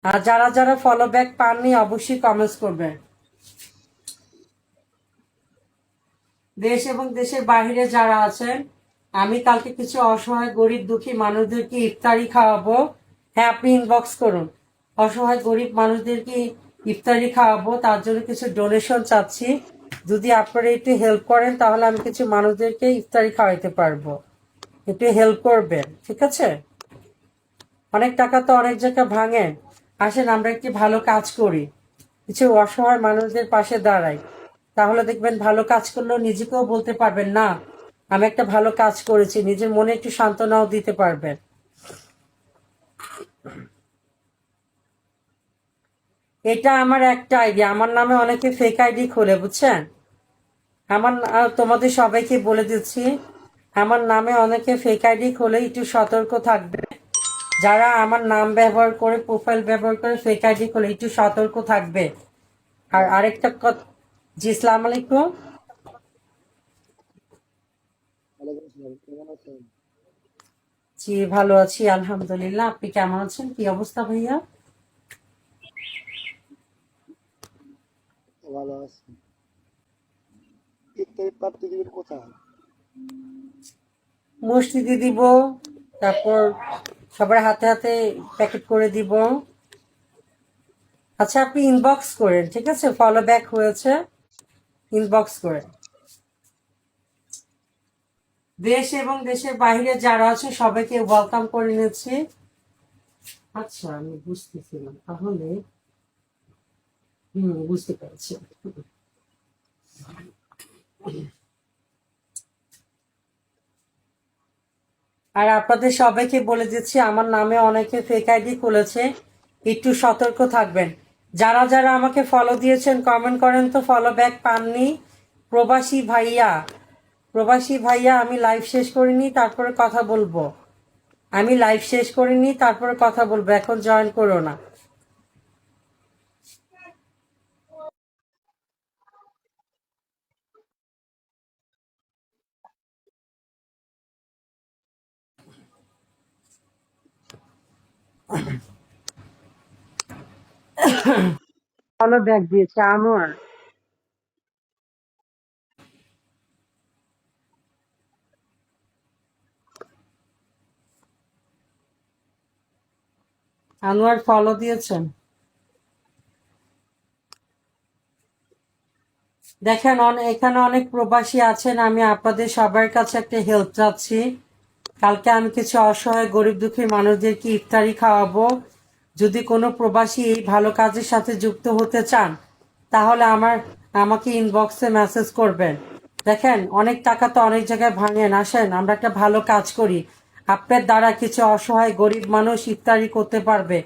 আর যারা যারা follow back পাননি অবশ্যই কমেন্টস করবেন। দেশ এবং দেশের বাইরে যারা আছেন, আমি কালকে কিছু অসহায় গরিব দুঃখী মানুষদেরকে ইফতারি খাওয়াবো। হ্যাঁ, আপনি ইনবক্স করুন। অসহায় গরিব মানুষদেরকে ইফতারি খাওয়াবো, তার জন্য কিছু ডোনেশন চাচ্ছি। যদি আপনারা একটু হেল্প করেন তাহলে আমি কিছু মানুষদেরকে ইফতারি খাওয়াইতে পারবো। একটু হেল্প করবেন, ঠিক আছে? অনেক টাকা তো অনেক জায়গায় ভাঙেন। আসেন আমরা একটি ভালো কাজ করি, কিছু অসহায় মানুষদের পাশে দাঁড়াই। তাহলে দেখবেন ভালো কাজ করলেও নিজেকেও বলতে পারবেন না আমি একটা ভালো কাজ করেছি, নিজের মনে একটু সান্ত্বনাও দিতে পারবেন। এটা আমার একটা আইডিয়া। আমার নামে অনেকে ফেক আইডি খোলে, বুঝছেন? তোমাদের সবাইকে বলে দিচ্ছি, আমার নামে অনেকে ফেক আইডি খোলে, একটু সতর্ক থাকবে। যারা আমার নাম ব্যবহার করে, প্রোফাইল ব্যবহার করে ফেক আইডি খোলে, একটু সতর্ক থাকবে। আর আরেকটা কথা, জি আসসালামু আলাইকুম। জি ভালো আছি আলহামদুলিল্লাহ। আপনি কেমন আছেন? কি অবস্থা ভাইয়া? ভালো আছি। ইফতারি পার্টি দিবেন কোথায়? মসজিদে দিব, তারপর সবার হাতে হাতে প্যাকেট করে দিব। আচ্ছা, আপনি ইনবক্স করেন, ঠিক আছে? ফলো ব্যাক হয়েছে, ইনবক্স করেন। দেশ এবং দেশের বাইরে যারা আছে সবাইকে ওয়েলকাম করে নিচ্ছি। আচ্ছা, আমি বুঝতেছিলাম তাহলে। বুঝতে পেরেছি। আর আপনাদের সবাইকে বলে দিচ্ছি, আমার নামে অনেকে ফেক আইডি খুলেছে, একটু সতর্ক থাকবেন। যারা যারা আমাকে ফলো দিয়েছেন কমেন্ট করেন তো ফলো ব্যাক পাননি। প্রবাসী ভাইয়া, প্রবাসী ভাইয়া, আমি লাইভ শেষ করিনি, তারপরে কথা বলবো। আমি লাইভ শেষ করিনি, তারপরে কথা বলবো, এখন জয়েন করো না। ফলো ব্যাক দিয়েছে আমার। আনোয়ার ফলো দিয়েছেন। দেখেন, এখানে অনেক প্রবাসী আছেন, আমি আপনাদের সবার কাছে একটা হেল্প চাচ্ছি। কালকে আমি কিছু অসহায় গরিব দুঃখী মানুষদেরকে ইফতারি খাওয়াবো। যদি কোনো প্রবাসী এই ভালো কাজের সাথে যুক্ত হতে চান তাহলে আমাকে ইনবক্সে মেসেজ করবেন। দেখেন, অনেক টাকা তো অনেক জায়গায় ভাঙেন। আসেন আমরা একটা ভালো কাজ করি, আপনার দ্বারা কিছু অসহায় গরিব মানুষ ইফতারি করতে পারবে।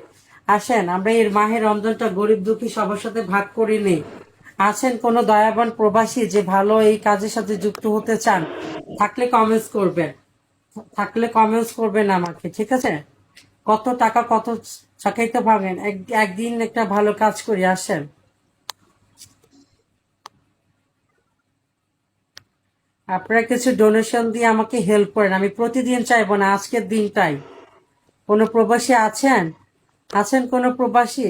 আসেন আমরা এর মাহের রমজানটা গরিব দুঃখী সবার সাথে ভাগ করে নিই। আছেন কোনো দয়াবান প্রবাসী যে ভালো এই কাজের সাথে যুক্ত হতে চান? থাকলে কমেন্টস করবেন, থাকলে কমেন্টস করবেন আমাকে, ঠিক আছে? কত টাকা কত চাকাই তো ভাবেন, একদিন একটা ভালো কাজ করি। আসেন আপনারা কিছু ডোনেশন দিয়ে আমাকে হেল্প করেন। আমি প্রতিদিন চাইবো না, আজকের দিনটাই। কোনো প্রবাসী আছেন? আছেন কোনো প্রবাসী?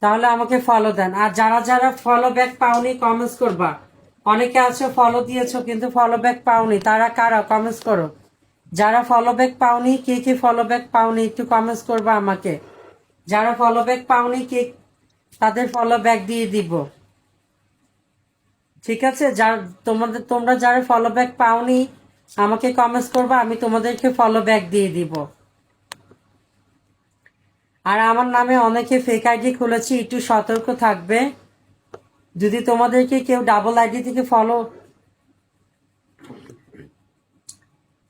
তাহলে আমাকে ফলো দেন। আর যারা যারা ফলো ব্যাক পাওনি কমেন্টস করবা। অনেকে আছে ফলো দিয়েছো কিন্তু ফলো ব্যাক পাওনি, তারা কারা? কমেন্টস করো। যারা ফলো ব্যাক পাওনি, কে কে ফলো ব্যাক পাওনি একটু কমেন্টস করবা আমাকে। যারা ফলো ব্যাক পাওনি, কে তাদের ফলো ব্যাক দিয়ে দিব, ঠিক আছে? তোমরা যারা ফলো ব্যাক পাওনি আমাকে কমেন্টস করবা, আমি তোমাদেরকে ফলো ব্যাক দিয়ে দিব। আর আমার নামে অনেকে ফেক আইডি খুলেছি, একটু সতর্ক থাকবে। যদি তোমাদেরকে কেউ ডাবল আইডি থেকে ফলো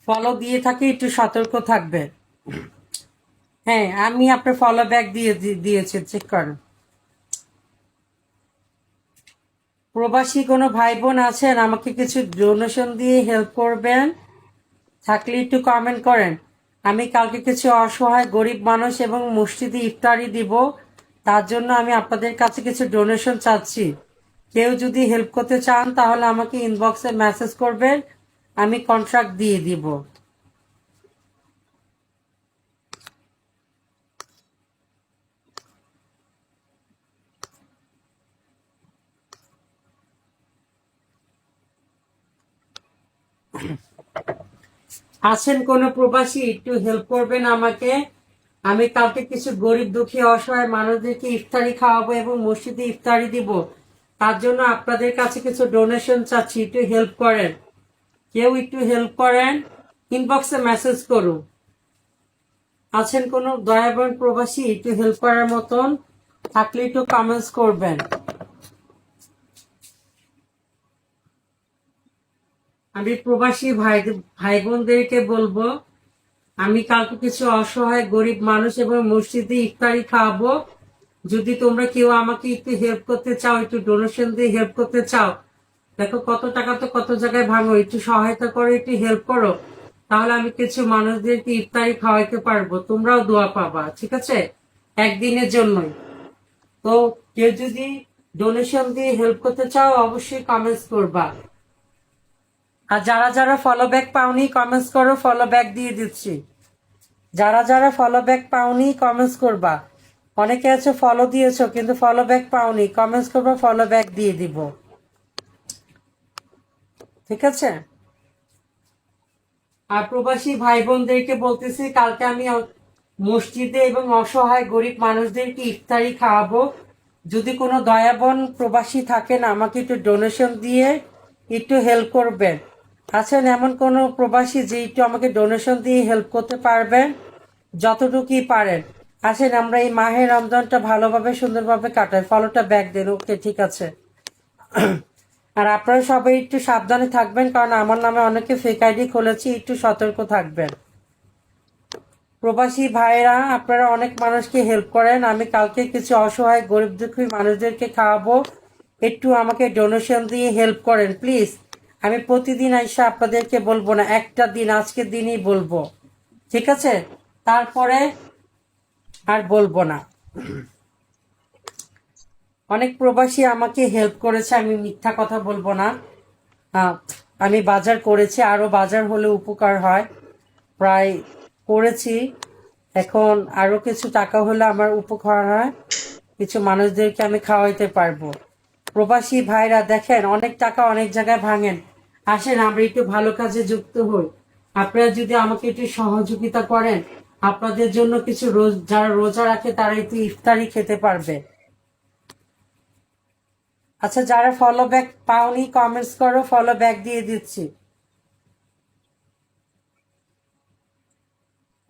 ফলো দিয়ে থাকে, একটু সতর্ক থাকবে। হ্যাঁ, আমি আপনার ফলো ব্যাক দিয়েছি, চেক করো। প্রবাসী কোনো ভাই বোন আছেন আমাকে কিছু ডোনেশন দিয়ে হেল্প করবেন? থাকলে একটু কমেন্ট করেন। আমি কালকে কিছু অসহায় গরিব মানুষ এবং মসজিদে ইফতারি দিব, তার জন্য আমি আপনাদের কাছে কিছু ডোনেশন চাচ্ছি। কেউ যদি হেল্প করতে চান তাহলে আমাকে ইনবক্সে মেসেজ করবেন, আমি কন্ট্রাক্ট দিয়ে দিব। আছেন কোনো প্রবাসী, একটু হেল্প করবেন আমাকে। আমি কালকে কিছু গরিব দুঃখী অসহায় মানুষদেরকে ইফতারি খাওয়াবো এবং মসজিদে ইফতারি দিব। তার জন্য আপনাদের কাছে কিছু ডোনেশন চাচ্ছি, একটু হেল্প করেন। কেউ একটু হেল্প করেন, ইনবক্সে মেসেজ করুন। আছেন কোনো দয়াবান প্রবাসী একটু হেল্প করার মতন, থাকলে একটু কমেন্টস করবেন। আমি প্রবাসী ভাই বোনদেরকে বলবো, আমি কালকে কিছু অসহায় গরিব মানুষ এবং মসজিদে ইফতারি খাওয়াবো। যদি তোমরা কেউ আমাকে একটু হেল্প করতে চাও, একটু ডোনেশন দিয়ে হেল্প করতে চাও, দেখো কত টাকা তো কত জায়গায় ভাঙো, একটু সহায়তা করো, একটু হেল্প করো, তাহলে আমি কিছু মানুষদেরকে ইফতারি খাওয়াইতে পারবো, তোমরাও দোয়া পাবা, ঠিক আছে? একদিনের জন্যই। তো কেউ যদি ডোনেশন দিয়ে হেল্প করতে চাও অবশ্যই কমেন্টস করবা। আর যারা যারা ফলো ব্যাক পাওনি কমেন্টস করো, ফলো ব্যাক দিয়ে দিচ্ছি। যারা যারা ফলো ব্যাক পাওনি কমেন্টস করবা। অনেকে আছে ফলো দিয়েছো কিন্তু ফলো ব্যাক পাওনি, কমেন্টস করবা, ফলো ব্যাক দিয়ে দিব, ঠিক আছে? আর প্রবাসী ভাই বোনদেরকে বলতেছি, কালকে আমি মসজিদে এবং অসহায় গরিব মানুষদেরকে ইফতারি খাওয়াবো। যদি কোনো দয়াবান প্রবাসী থাকেন আমাকে একটু ডোনেশন দিয়ে একটু হেল্প করবেন। আছেন এমন কোনো প্রবাসী যে একটু আমাকে ডোনেশন দিয়ে হেল্প করতে পারবেন? যতটুকুই পারেন। আসেন আমরা এই মাহে রমজানটা ভালোভাবে সুন্দরভাবে কাটাই। ফলোটা ব্যাক দেন, ওকে ঠিক আছে। আর আপনারা সবাই একটু সাবধানে থাকবেন, কারণ আমার নামে অনেকে ফেক আইডি খুলেছি, একটু সতর্ক থাকবেন। প্রবাসী ভাইরা আপনারা অনেক মানুষকে হেল্প করেন, আমি কালকে কিছু অসহায় গরিব দুঃখী মানুষদেরকে খাওয়াবো, একটু আমাকে ডোনেশন দিয়ে হেল্প করেন প্লিজ। আমি প্রতিদিন এসে আপনাদেরকে বলবো না, একটা দিন আজকের দিনই বলবো, ঠিক আছে? তারপরে আর বলবো না। অনেক প্রবাসী আমাকে হেল্প করেছে, আমি মিথ্যা কথা বলবো না। আমি বাজার করেছি, আরো বাজার হলে উপকার হয়, প্রায় করেছি। এখন আরো কিছু টাকা হলে আমার উপকার হয়, কিছু মানুষদেরকে আমি খাওয়াইতে পারবো। প্রবাসী ভাইরা দেখেন অনেক টাকা অনেক জায়গায় ভাঙেন, আসেন আমরা একটু ভালো কাজে যুক্ত হই। আপনারা যদি আমাকে একটু সহযোগিতা করেন, আপনাদের জন্য কিছু যারা রোজা রাখে তারা একটু ইফতারি খেতে পারবে। আচ্ছা, যারা ফলো ব্যাক পাওনি কমেন্টস করো, ফলো ব্যাক দিয়ে দিচ্ছি।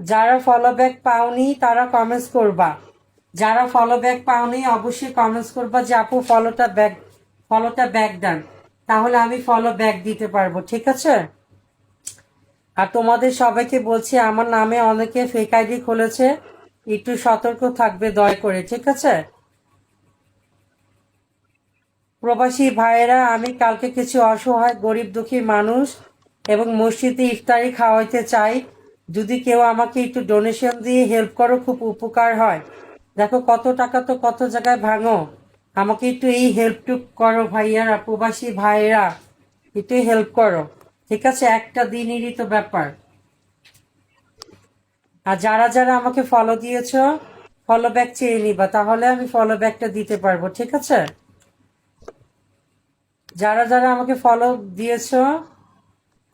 যারা ফলো ব্যাক পাওনি তারা কমেন্টস করবা। যারা ফলো ব্যাক পাওনি অবশ্যই কমেন্টস করবা যে আপু ফলোটা ব্যাক দেন, তাহলে আমি ফলো ব্যাক দিতে পারবো, ঠিক আছে? আর তোমাদের সবাইকে বলছি আমার নামে অনেকে ফেক আইডি খুলেছে, একটু সতর্ক থাকবে দয়া করে, ঠিক আছে? প্রবাসী ভাইয়েরা আমি কালকে কিছু অসহায় গরিব দুঃখী মানুষ এবং মসজিদে ইফতারি খাওয়াইতে চাই। যদি কেউ আমাকে একটু ডোনেশন দিয়ে হেল্প করো খুব উপকার হয়। দেখো কত টাকা তো কত জায়গায় ভাঙো, আমাকে একটু এই হেল্পটুক করো ভাইয়ারা, প্রবাসী ভাইয়েরা একটু হেল্প করো, ঠিক আছে? একটা দিনেরই তো ব্যাপার। আর যারা যারা আমাকে ফলো দিয়েছো ফলো ব্যাক চেয়ে নিবা, তাহলে আমি ফলো ব্যাকটা দিতে পারবো, ঠিক আছে? যারা যারা আমাকে ফলো দিয়েছো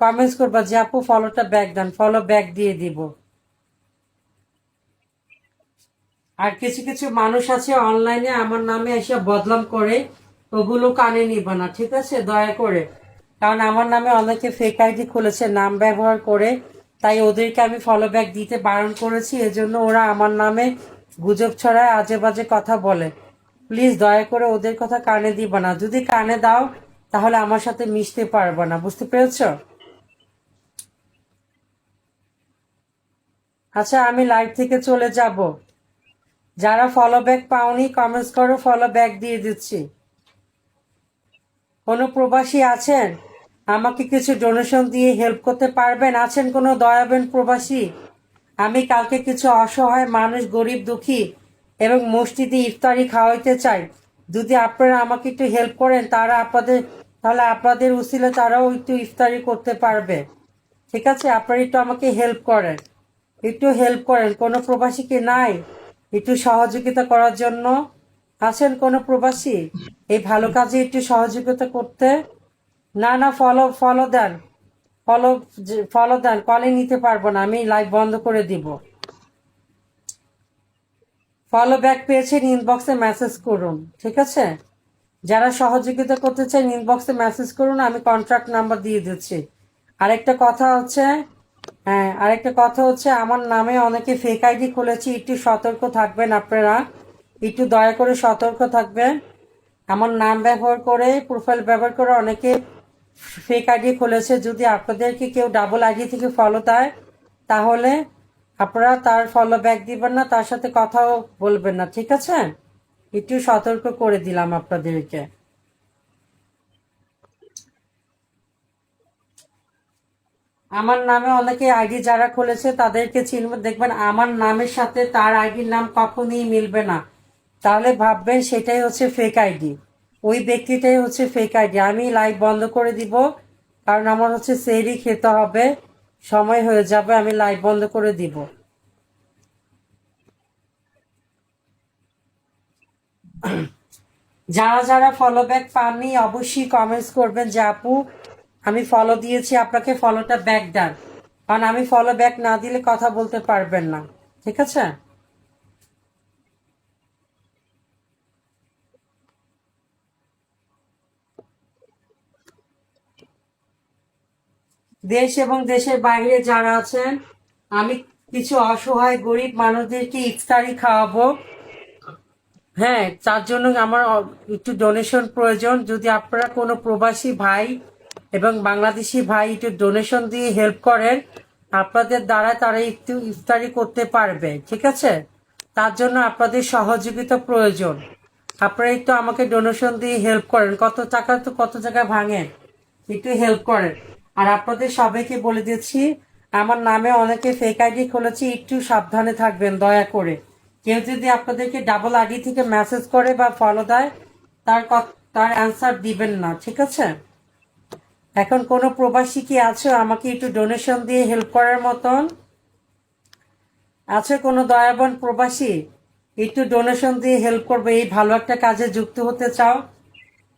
কমেন্টস করবা যে আপু ফলোটা ব্যাক দেন, ফলো ব্যাক দিয়ে দিব। আর কিছু কিছু মানুষ আছে অনলাইনে আমার নামে এসে বদনাম করে, ওগুলো কানে নিবা না, ঠিক আছে? দয়া করে, কারণ আমার নামে অনেকে ফেক আইডি খুলেছে নাম ব্যবহার করে, তাই ওদেরকে আমি ফলো ব্যাক দিতে বারণ করেছি। এজন্য ওরা আমার নামে গুজব ছড়ায়, আজে বাজে কথা বলে। প্লিজ দয়া করে ওদের কথা কানে দিবা না, যদি কানে দাও তাহলে আমার সাথে মিশতে পারবা না, বুঝতে পেরেছো? আচ্ছা, আমি লাইভ থেকে চলে যাব। যারা ফলো ব্যাক পাওনি কমেন্টস করো, ফলো ব্যাক দিয়ে দিচ্ছি। কোনো প্রবাসী আছেন আমাকে কিছু ডোনেশন দিয়ে হেল্প করতে পারবেন? আছেন কোনো দয়াবান প্রবাসী? আমি কালকে কিছু অসহায় মানুষ গরিব দুঃখী এবং মসজিদে ইফতারি খাওয়াইতে চাই। যদি আপনারা আমাকে একটু হেল্প করেন তাহলে আপনাদের উসিলে তারাও একটু ইফতারি করতে পারবে, ঠিক আছে? আপনারা একটু আমাকে হেল্প করেন, একটু হেল্প করেন। কোনো প্রবাসী কি নাই একটু সহযোগিতা করার জন্য? আছেন কোনো প্রবাসী এই ভালো কাজে একটু সহযোগিতা করতে? না না, ফলো ফলো দেন, ফলো ফলো দেন, কলে নিতে পারবো না, আমি লাইভ বন্ধ করে দিব। ফলো ব্যাক পেয়েছেন ইনবক্সে মেসেজ করুন, ঠিক আছে? যারা সহযোগিতা করতে চান ইনবক্সে মেসেজ করুন, আমি কন্ট্রাক্ট নাম্বার দিয়ে দিচ্ছি। আরেকটা কথা হচ্ছে, হ্যাঁ আরেকটা কথা হচ্ছে, আমার নামে অনেকে ফেক আইডি খুলেছে, একটু সতর্ক থাকবেন আপনারা, একটু দয়া করে সতর্ক থাকবেন। আমার নাম ব্যবহার করে, প্রোফাইল ব্যবহার করে অনেকে ফেক আইডি খুলেছে। যদি আপনাদেরকে কেউ ডাবল আইডি থেকে ফলো দেয়, তাহলে আপনারা তার ফলো ব্যাক দিবেন না, তার সাথে কথাও বলবেন না, ঠিক আছে? একটু সতর্ক করে দিলাম আপনাদেরকে। আমার নামে অনেকে আইডি যারা খুলেছে তাদেরকে চিনবেন, দেখবেন আমার নামের সাথে তার আইডির নাম কখনই মিলবে না, তাহলে ভাববেন সেটাই হচ্ছে ফেক আইডি, ওই ব্যক্তিটাই হচ্ছে ফেক আইডি। আমি লাইভ বন্ধ করে দিব, কারণ আমার হচ্ছে সেহরি খেতে হবে, সময় হয়ে যাবে, আমি লাইভ বন্ধ করে দিব। যারা যারা ফলো ব্যাক পাননি অবশ্যই কমেন্টস করবেন যে আপু আমি ফলো দিয়েছি, আপনাকে ফলোটা ব্যাক দেন, কারণ আমি ফলো ব্যাক না দিলে কথা বলতে পারবেন না, ঠিক আছে? দেশ এবং দেশের বাইরে যারা আছেন, আমি কিছু অসহায় গরিব মানুষদেরকে ইফতারি খাওয়াবো। হ্যাঁ, তার জন্য আমার একটু ডোনেশন প্রয়োজন। যদি আপনারা কোনো প্রবাসী ভাই এবং বাংলাদেশি ভাই একটু ডোনেশন দিয়ে হেল্প করেন, আপনাদের দ্বারা তারা একটু ইফতারি করতে পারবে, ঠিক আছে? তার জন্য আপনাদের সহযোগিতা প্রয়োজন। আপনারা একটু আমাকে ডোনেশন দিয়ে হেল্প করেন, কত টাকা তো কত জায়গায় ভাঙেন, একটু হেল্প করেন। আর আপনাদের সবাইকে বলে দিচ্ছি, আমার নামে অনেকে ফেক আইডি খুলেছে, একটু সাবধানে থাকবেন দয়া করে। কেউ যদি আপনাদেরকে ডাবল আইডি থেকে মেসেজ করে বা ফলো দেয়, তার অ্যান্সার দিবেন না, ঠিক আছে? এখন কোনো প্রবাসী কি আছে আমাকে একটু ডোনেশন দিয়ে হেল্প করার মতন? আছে কোনো দয়াবান প্রবাসী একটু ডোনেশন দিয়ে হেল্প করবে, এই ভালো একটা কাজে যুক্ত হতে চাও?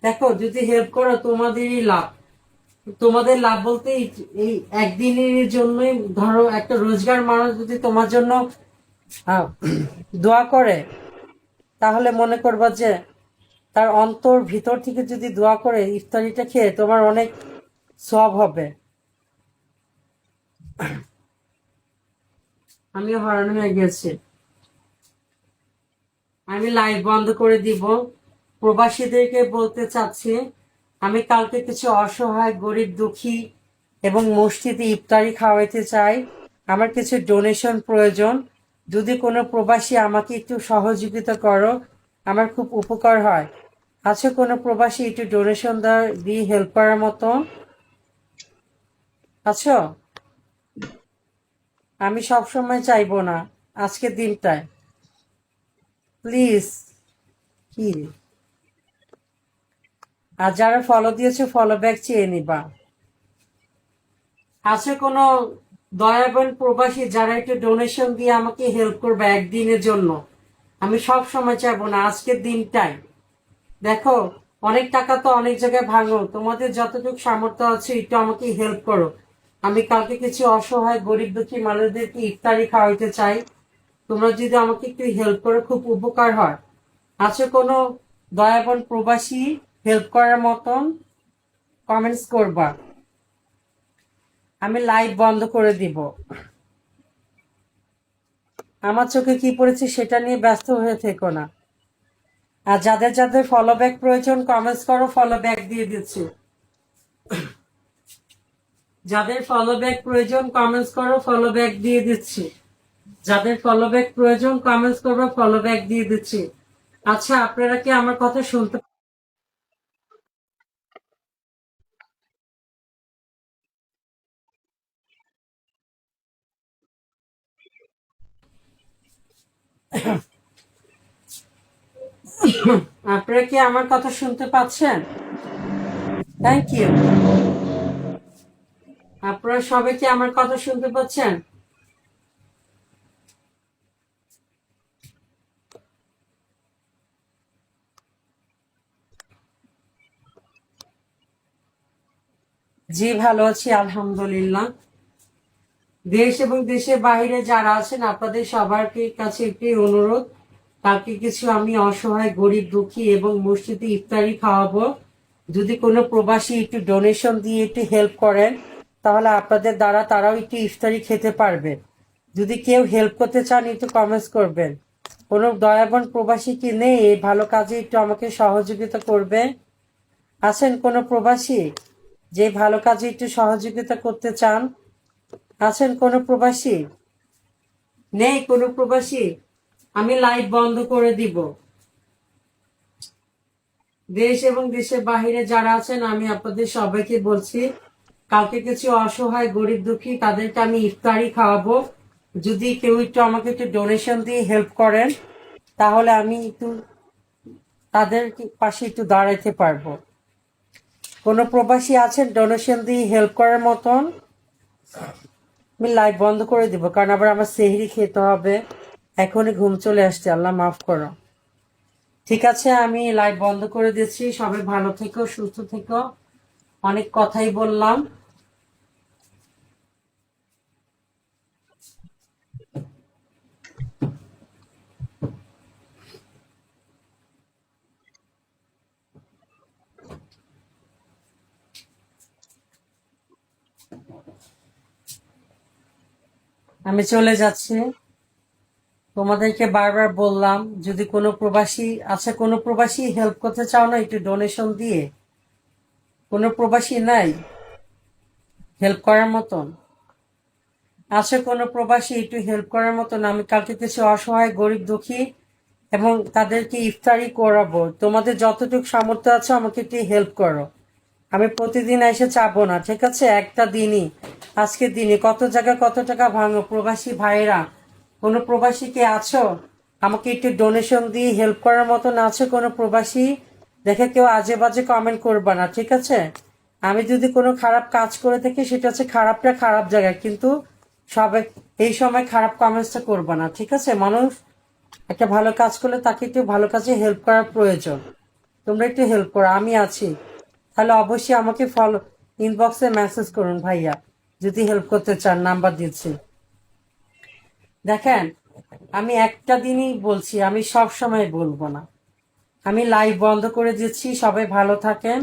দেখো, যদি হেল্প করো তোমাদেরই লাভ। তোমাদের লাভ বলতে এই একদিনের জন্যই, ধরো একটা রোজগার মানুষ যদি তোমার জন্য আহ, দোয়া করে, তাহলে মনে করবা যে তার অন্তর ভিতর থেকে যদি দোয়া করে, ইফতারিটা খেয়ে তোমার অনেক সওয়াব হবে। আমিও হয়রান হয়ে গেছি, আমি লাইভ বন্ধ করে দিব। প্রবাসীদেরকে বলতে চাচ্ছি, আমি কালকে কিছু অসহায় গরিব দুঃখী এবং মসজিদে ইফতারি খাওয়াইতে চাই। আমার কিছু ডোনেশন প্রয়োজন। যদি কোনো প্রবাসী আমাকে একটু সহযোগিতা করো, আমার খুব উপকার হয়। আছে কোনো প্রবাসী একটু ডোনেশন দিয়ে হেল্প করার মতো? আছো? আমি সবসময় চাইবো না, আজকের দিনটায় প্লিজ। কি? আর যারা ফলো দিয়েছে ফলো ব্যাক চেয়ে নিবা। আছে কোনো দয়াবান প্রবাসী যারা একটু ডোনেশন দিয়ে আমাকে হেল্প করবে একদিনের জন্য? আমি সব সময় চাইবো না, আজকের দিনটাই। দেখো, অনেক টাকা তো অনেক জায়গায় ভাঙো, তোমাদের যতটুকু সামর্থ্য আছে একটু আমাকে হেল্প করো। আমি কালকে কিছু অসহায় গরিব দুঃখী মানুষদেরকে ইফতারি খাওয়াইতে চাই। তোমরা যদি আমাকে একটু হেল্প করো, খুব উপকার হয়। আছে কোনো দয়াবান প্রবাসী হেল্প করার মতন? কমেন্টস করবা। আমি লাইভ বন্ধ করে দিব। আমার চোখে কি পড়েছে সেটা নিয়ে ব্যস্ত হয়ে থেকো না। আর যাদের যাদের ফলো ব্যাক প্রয়োজন কমেন্টস করো, ফলো ব্যাক দিয়ে দিচ্ছি। যাদের ফলো ব্যাক প্রয়োজন কমেন্টস করো, ফলো ব্যাক দিয়ে দিচ্ছি। যাদের ফলো ব্যাক প্রয়োজন কমেন্টস করবো, ফলো ব্যাক দিয়ে দিচ্ছি। আচ্ছা, আপনারা কি আমার কথা শুনতে? আপনারা কি আমার কথা শুনতে পাচ্ছেন? Thank you. আপনারা সবাই কি আমার কথা শুনতে পাচ্ছেন? জি ভালো আছি আলহামদুলিল্লাহ। দেশ এবং দেশের বাইরে যারা আছেন আপনাদের সবার কাছে একটি অনুরোধ, কালকে কিছু আমি অসহায় গরিব দুঃখী এবং মসজিদে ইফতারি খাওয়াবো। যদি কোনো প্রবাসী একটু ডোনেশন দিয়ে একটু হেল্প করেন তাহলে আপনাদের দ্বারা তারাও একটু ইফতারি খেতে পারবে। যদি কেউ হেল্প করতে চান একটু কমেন্টস করবেন। কোনো দয়াবান প্রবাসী কি নেই এই ভালো কাজে একটু আমাকে সহযোগিতা করবে? আছেন কোনো প্রবাসী যে ভালো কাজে একটু সহযোগিতা করতে চান? আছেন কোনো প্রবাসী? নেই কোনো প্রবাসী? আমি লাইভ বন্ধ করে দিব। দেশ এবং দেশের বাহিরে যারা আছেন আমি আপনাদের সবাইকে বলছি, কালকে কিছু অসহায় গরিব দুঃখী তাদেরকে আমি ইফতারি খাওয়াবো। যদি কেউ একটু আমাকে একটু ডোনেশন দিয়ে হেল্প করেন তাহলে আমি একটু তাদের পাশে একটু দাঁড়াইতে পারবো। কোনো প্রবাসী আছেন ডোনেশন দিয়ে হেল্প করার মতন? আমি লাইভ বন্ধ করে দিব, কারণ আবার আমার সেহরি খেতে হবে। এখনই ঘুম চলে আসছে, আল্লাহ মাফ করো। ঠিক আছে, আমি লাইভ বন্ধ করে দিচ্ছি। সবাই ভালো থেকো, সুস্থ থেকো। অনেক কথাই বললাম। আমি চলে যাচ্ছি। তোমাদেরকে বারবার বললাম, যদি কোনো প্রবাসী আছে, কোনো প্রবাসী হেল্প করতে চাও না একটু ডোনেশন দিয়ে? কোনো প্রবাসী নাই হেল্প করার মতন? আছে কোনো প্রবাসী একটু হেল্প করার মতন? আমি কালকে কিছু অসহায় গরিব দুঃখী এবং তাদেরকে ইফতারি করাবো। তোমাদের যতটুকু সামর্থ্য আছে আমাকে একটু হেল্প করো। আমি প্রতিদিন এসে চাবো না, ঠিক আছে? একটা দিনই, আজকের দিনে কত জায়গায় কত টাকা ভাঙো প্রবাসী ভাইয়েরা। কোনো প্রবাসী কে আছো আমাকে একটু ডোনেশন দিয়ে হেল্প করার মতন? আছে কোনো প্রবাসী? দেখে কেউ আজে বাজে কমেন্ট করবা না, ঠিক আছে? আমি যদি কোনো খারাপ কাজ করে থাকি সেটা হচ্ছে খারাপটা খারাপ জায়গায়, কিন্তু সবাই এই সময় খারাপ কমেন্টসটা করবা না, ঠিক আছে? মানুষ একটা ভালো কাজ করলে তাকে একটু ভালো কাজে হেল্প করার প্রয়োজন। তোমরা একটু হেল্প করো, আমি আছি। তাহলে অবশ্যই আমাকে ফলো ইনবক্সে মেসেজ করুন ভাইয়া, যদি হেল্প করতে চান। নাম্বার দিচ্ছি। দেখেন, আমি একটা দিনই বলছি, আমি সব সময় বলবো না। আমি লাইভ বন্ধ করে দিচ্ছি। সবাই ভালো থাকেন,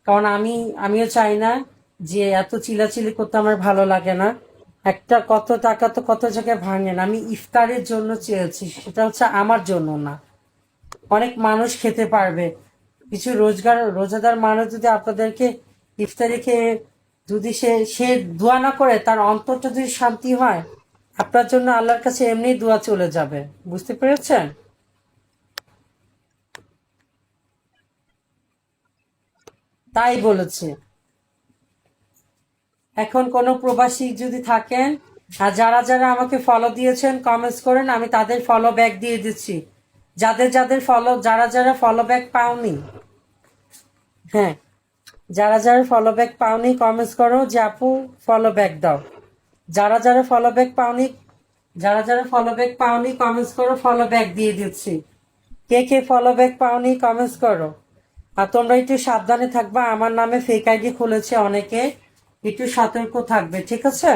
কারণ আমিও চাই না যে এত চিলাচিলি করতে, আমার ভালো লাগে না। একটা কত টাকা তো কত জায়গায় ভাঙেন। আমি ইফতারের জন্য চেয়েছি, সেটা হচ্ছে আমার জন্য না। অনেক মানুষ খেতে পারবে। কিছু রোজাদার মানুষ যদি আপনাদেরকে ইফতারি খেয়ে যদি সে সে দোয়া না করে, তার অন্তরটা যদি শান্তি হয়, আপনার জন্য আল্লাহর কাছে এমনি দোয়া চলে যাবে। বুঝতে পেরেছেন? তাই বলেছে। এখন কোনো প্রবাসী যদি থাকেন, আর যারা যারা আমাকে ফলো দিয়েছেন কমেন্টস করেন, আমি তাদের ফলো ব্যাক দিয়ে দিচ্ছি। যাদের যাদের ফলো, যারা যারা ফলো ব্যাক পাওনি, হ্যাঁ, যারা যারা ফলো ব্যাক পাওনি কমেন্টস করো যে আপু ফলো ব্যাক দাও। যারা যারা ফলো ব্যাক পাওনি, যারা যারা ফলো ব্যাক পাওনি কমেন্টস করো, ফলো ব্যাক দিয়ে দিচ্ছি। কে কে ফলো ব্যাক পাওনি কমেন্টস করো। আর তোমরা একটু সাবধানে থাকবা, আমার নামে ফেক আইডি খুলেছে অনেকে, একটু সতর্ক থাকবে, ঠিক আছে?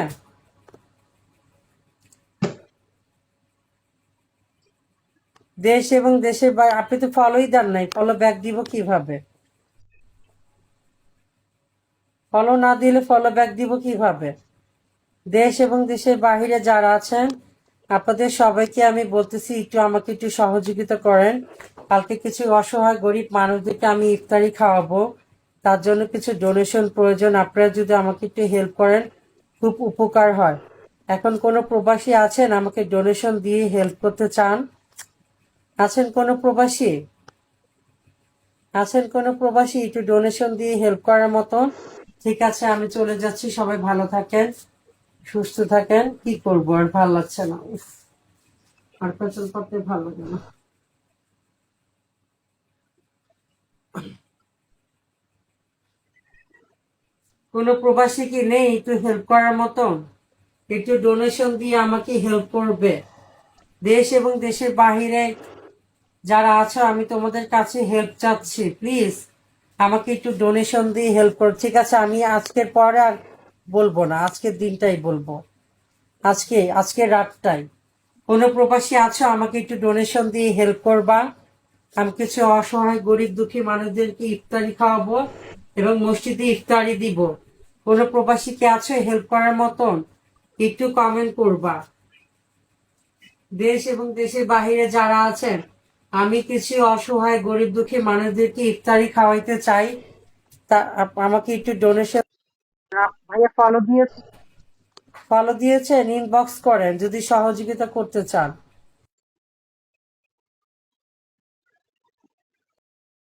দেশ এবং দেশের বাইরে আপনি তো ফলোই দেন নাই, ফলো ব্যাক দিব কিভাবে? ফলো না দিলে ফলো ব্যাক দিব কিভাবে? দেশ এবং দেশের বাহিরে যারা আছেন আপনাদের সবাইকে আমি বলতেছি, একটু আমাকে একটু সহযোগিতা করেন। কালকে কিছু অসহায় গরিব মানুষদেরকে আমি ইফতারি খাওয়াবো। তার জন্য কিছু ডোনেশন প্রয়োজন। আপনারা যদি আমাকে একটু হেল্প করেন খুব উপকার হয়। এখন কোনো প্রবাসী আছেন আমাকে ডোনেশন দিয়ে হেল্প করতে চান? আছেন কোনো প্রবাসী? আছেন কোনো প্রবাসী একটু ডোনেশন দিয়ে হেল্প করার মতন? ঠিক আছে, আমি চলে যাচ্ছি। সবাই ভালো থাকেন, সুস্থ থাকেন। কি করবো, আর ভালো লাগছে না। উফ, আর পেছন করতে ভালো লাগে না। কোনো প্রবাসী কি নেই একটু হেল্প করার মতন? একটু ডোনেশন দিয়ে আমাকে হেল্প করবে। দেশ এবং দেশের বাহিরে যারা আছো আমি তোমাদের কাছে হেল্প চাচ্ছি, প্লিজ। আমাকে একটু ডোনেশন দিয়ে হেল্প করো। ঠিক আছে, আমি আজকের পরে আর বলবো না, আজকের দিনটাই বলবো, আজকে রাতটাই। কোনো প্রবাসী আছো, আমাকে একটু ডোনেশন দিয়ে হেল্প করবা। আমি কিছু অসহায় গরিব দুঃখী মানুষদেরকে ইফতারি খাওয়াবো এবং মসজিদে ইফতারি দিব। কোনো প্রবাসী কে আছো হেল্প করার মতন? একটু কমেন্ট করবা। দেশ এবং দেশের বাহিরে যারা আছেন, আমি কিছু অসহায় গরিব দুঃখী মানুষদেরকে ইফতারি খাওয়াইতে চাই। তা আমাকে একটু ডোনেশন। ভাইয়া ফলো দিয়েছেন, ইনবক্স করেন যদি সহযোগিতা করতে চান।